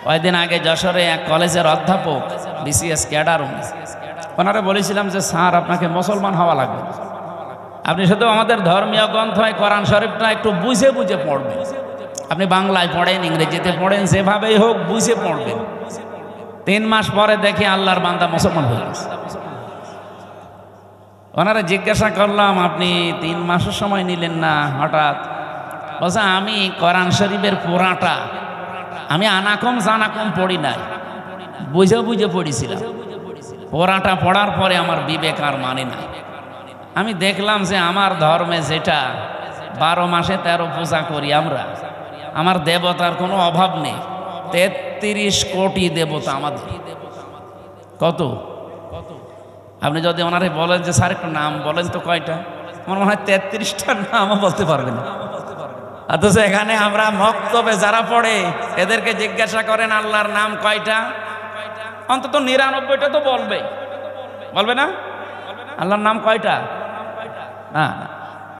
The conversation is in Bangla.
কয়েকদিন আগে যশোরে এক কলেজের অধ্যাপক, বিসিএস ক্যাডার, ওনারা বলেছিলাম যে স্যার আপনাকে মুসলমান হওয়া লাগবে, আপনি শুধু আমাদের ধর্মীয় গ্রন্থ কোরআন শরীফটা একটু বুঝে বুঝে পড়বেন। আপনি বাংলায় পড়েন, ইংরেজিতে পড়েন, যেভাবেই হোক বুঝে পড়বেন। 3 মাস পরে দেখি আল্লাহর বান্দা মুসলমান হয়ে গেছে। ওনারা জিজ্ঞাসা করলাম আপনি 3 মাসের সময় নিলেন না হঠাৎ? বলছে আমি কোরআন শরীফের পুরাটা আমি আনাকম জানাকম পড়ি নাই, বুঝে বুঝে পড়েছিলাম। পুরাটা পড়ার পরে আমার বিবেক আর মানে নাই। আমি দেখলাম যে আমার ধর্মে যেটা 12 মাসে 13 পূজা করি আমরা, আমার দেবতার কোনো অভাব নেই। 33 কোটি দেবতা আমাদের। কত? আপনি যদি ওনারে বলেন যে স্যার একটু নাম বলেন তো কয়টা, আমার মনে হয় 33টার নামও বলতে পারবেন না। অথচ এখানে আমরা মক্তবে যারা পড়ে এদেরকে জিজ্ঞাসা করেন আল্লাহর নাম কয়টা, অন্তত 99টা তো বলবে, বলবে না? আল্লাহর নাম কয়টা? না।